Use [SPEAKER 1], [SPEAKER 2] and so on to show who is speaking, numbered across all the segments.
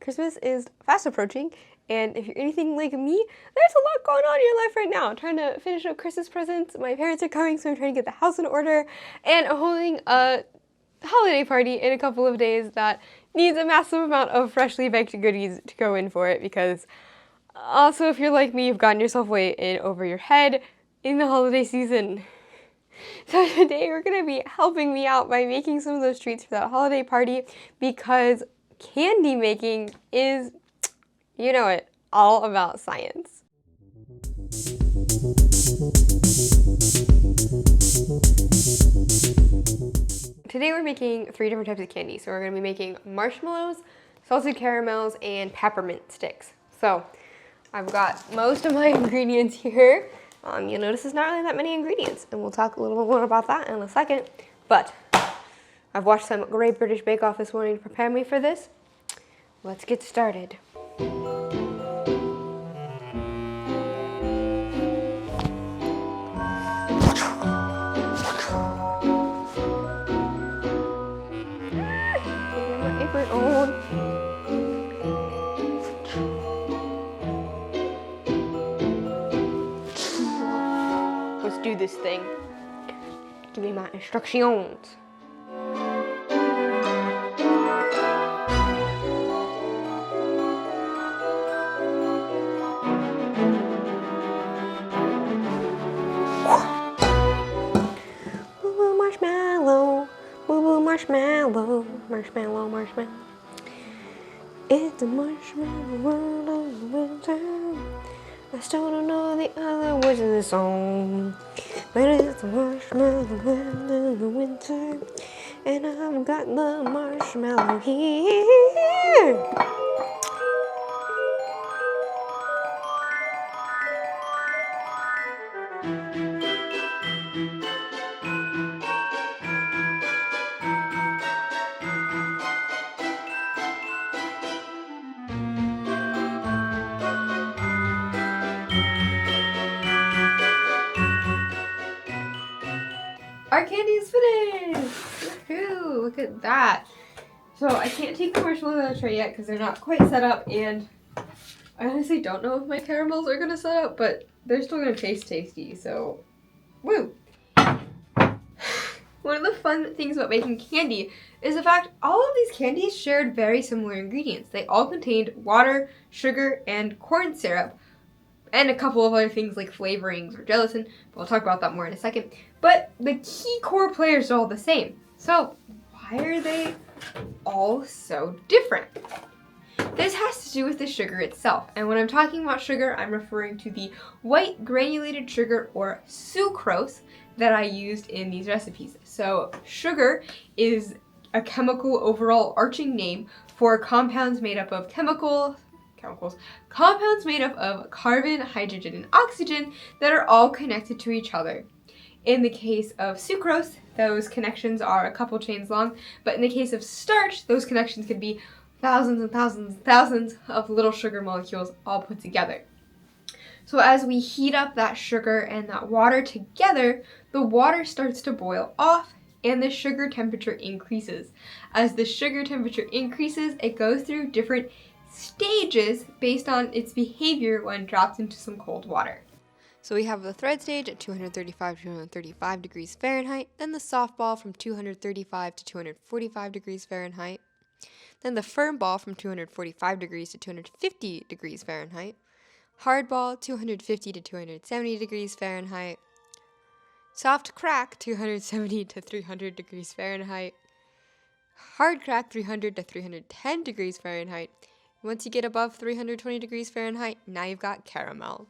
[SPEAKER 1] Christmas is fast approaching, and if you're anything like me, there's a lot going on in your life right now. I'm trying to finish up Christmas presents. My parents are coming, so I'm trying to get the house in order, and I'm holding a holiday party in a couple of days that needs a massive amount of freshly baked goodies to go in for it, because also, if you're like me, you've gotten yourself way in over your head in the holiday season. So today we're going to be helping me out by making some of those treats for that holiday party, because candy making is, you know it, all about science. Today we're making 3 different types of candy. So we're going to be making marshmallows, salted caramels, and peppermint sticks. So I've got most of my ingredients here. You'll notice there's not really that many ingredients, and we'll talk a little bit more about that in a second. But I've watched some Great British Bake Off this morning to prepare me for this. Let's get started. Get my apron on. Let's do this thing. Give me my instructions. Boo-boo marshmallow, boo-boo marshmallow, marshmallow, marshmallow. It's a marshmallow world of the winter. I still don't know the other words of the song, but it's a marshmallow world of the winter, and I've got the marshmallow here. Our candy is finished! Woohoo! Look at that. So I can't take the marshmallows out of the tray yet because they're not quite set up, and I honestly don't know if my caramels are gonna set up, but they're still gonna taste tasty, so woo! One of the fun things about making candy is the fact all of these candies shared very similar ingredients. They all contained water, sugar, and corn syrup, and a couple of other things like flavorings or gelatin, but we'll talk about that more in a second. But the key core players are all the same. So why are they all so different? This has to do with the sugar itself. And when I'm talking about sugar, I'm referring to the white granulated sugar, or sucrose, that I used in these recipes. So sugar is a chemical overall arching name for compounds made up of compounds made up of carbon, hydrogen, and oxygen that are all connected to each other. In the case of sucrose, those connections are a couple chains long, but in the case of starch, those connections could be thousands and thousands and thousands of little sugar molecules all put together. So as we heat up that sugar and that water together, the water starts to boil off and the sugar temperature increases. As the sugar temperature increases, it goes through different stages based on its behavior when dropped into some cold water. So we have the thread stage at 235 to 235 degrees Fahrenheit, then the soft ball from 235 to 245 degrees Fahrenheit, then the firm ball from 245 degrees to 250 degrees Fahrenheit, hard ball 250 to 270 degrees Fahrenheit, soft crack 270 to 300 degrees Fahrenheit, hard crack 300 to 310 degrees Fahrenheit. Once you get above 320 degrees Fahrenheit, now you've got caramel.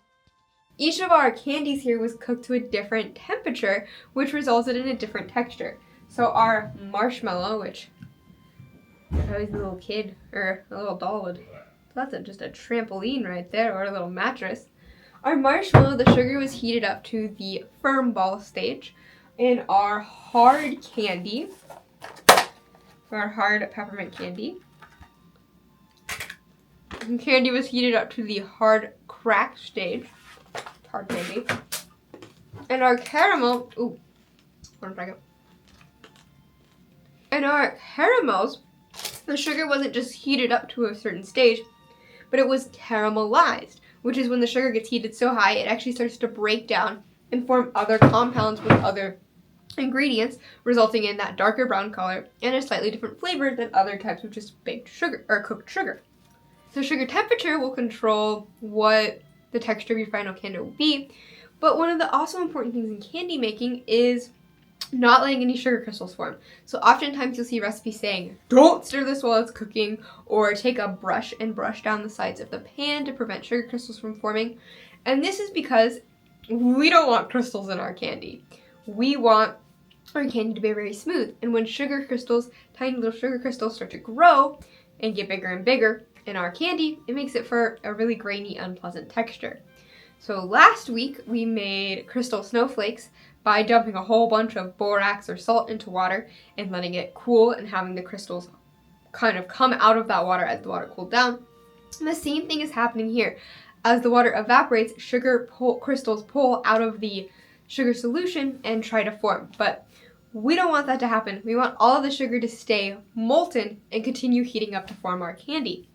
[SPEAKER 1] Each of our candies here was cooked to a different temperature, which resulted in a different texture. So our marshmallow, which if I was a little kid, or a little doll would, that's just a trampoline right there, or a little mattress. Our marshmallow, the sugar was heated up to the firm ball stage. In our hard candy, our hard peppermint candy, candy was heated up to the hard crack stage. Hard candy. And our caramel, ooh, 1 second. And our caramels The sugar wasn't just heated up to a certain stage, but it was caramelized, which is when the sugar gets heated so high it actually starts to break down and form other compounds with other ingredients, resulting in that darker brown color and a slightly different flavor than other types of just baked sugar or cooked sugar. So sugar temperature will control what the texture of your final candy will be, but one of the also important things in candy making is not letting any sugar crystals form. So oftentimes you'll see recipes saying, don't stir this while it's cooking, or take a brush and brush down the sides of the pan to prevent sugar crystals from forming. And this is because we don't want crystals in our candy. We want our candy to be very smooth. And when sugar crystals, tiny little sugar crystals, start to grow and get bigger and bigger in our candy, it makes it for a really grainy, unpleasant texture. So last week we made crystal snowflakes by dumping a whole bunch of borax or salt into water and letting it cool and having the crystals kind of come out of that water as the water cooled down. And the same thing is happening here. As the water evaporates, crystals pull out of the sugar solution and try to form. But we don't want that to happen. We want all of the sugar to stay molten and continue heating up to form our candy.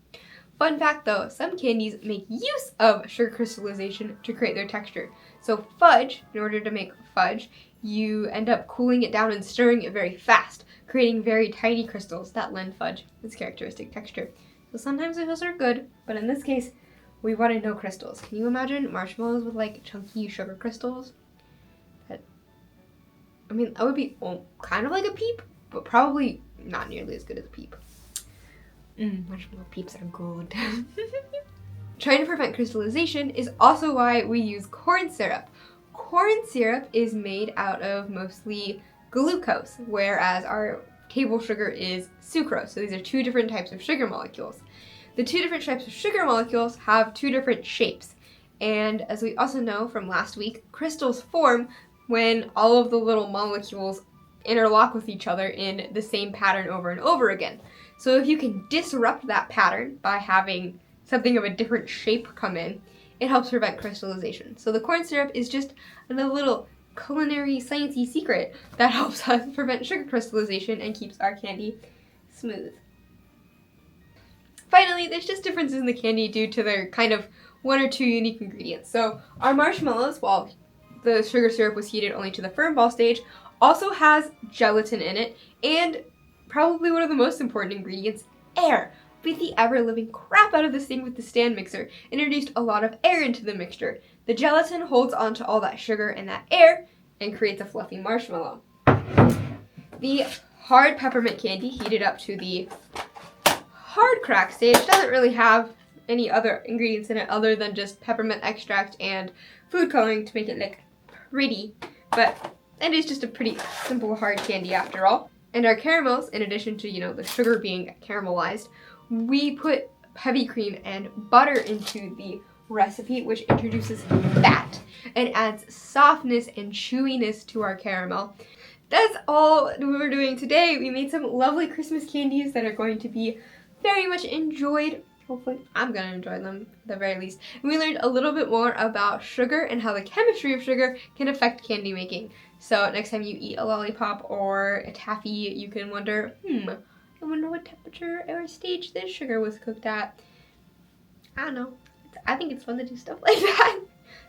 [SPEAKER 1] Fun fact though, some candies make use of sugar crystallization to create their texture. So fudge, in order to make fudge, you end up cooling it down and stirring it very fast, creating very tiny crystals that lend fudge its characteristic texture. So sometimes those are good, but in this case, we wanted no crystals. Can you imagine marshmallows with like chunky sugar crystals? That would be kind of like a Peep, but probably not nearly as good as a Peep. Marshmallow Peeps are good. Trying to prevent crystallization is also why we use corn syrup. Corn syrup is made out of mostly glucose, whereas our table sugar is sucrose. So these are two different types of sugar molecules. The two different types of sugar molecules have two different shapes. And as we also know from last week, crystals form when all of the little molecules interlock with each other in the same pattern over and over again. So if you can disrupt that pattern by having something of a different shape come in, it helps prevent crystallization. So the corn syrup is just another little culinary sciencey secret that helps us prevent sugar crystallization and keeps our candy smooth. Finally, there's just differences in the candy due to their kind of one or two unique ingredients. So our marshmallows, while the sugar syrup was heated only to the firm ball stage, also has gelatin in it, and probably one of the most important ingredients, air. Beat the ever-living crap out of this thing with the stand mixer, introduced a lot of air into the mixture. The gelatin holds onto all that sugar and that air and creates a fluffy marshmallow. The hard peppermint candy heated up to the hard crack stage doesn't really have any other ingredients in it other than just peppermint extract and food coloring to make it look pretty, but it is just a pretty simple hard candy after all. And our caramels, in addition to, the sugar being caramelized, we put heavy cream and butter into the recipe, which introduces fat and adds softness and chewiness to our caramel. That's all we were doing today. We made some lovely Christmas candies that are going to be very much enjoyed. Hopefully, I'm going to enjoy them at the very least. And we learned a little bit more about sugar and how the chemistry of sugar can affect candy making. So next time you eat a lollipop or a taffy, you can wonder, I wonder what temperature or stage this sugar was cooked at. I don't know. I think it's fun to do stuff like that.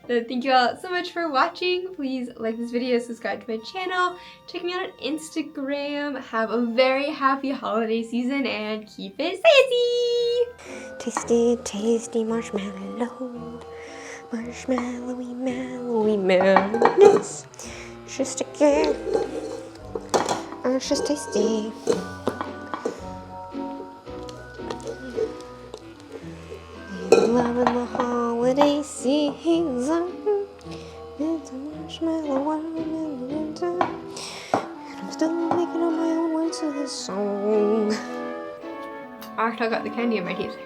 [SPEAKER 1] So thank you all so much for watching. Please like this video, subscribe to my channel, check me out on Instagram. Have a very happy holiday season and keep it sciencey!
[SPEAKER 2] Tasty, tasty marshmallow. Marshmallowy, mallowy madness. It's just a kid. It's just tasty. Loving the holiday season. It's a marshmallow world in the winter. And I'm still making up my own words to this song.
[SPEAKER 1] I still got the candy in my teeth.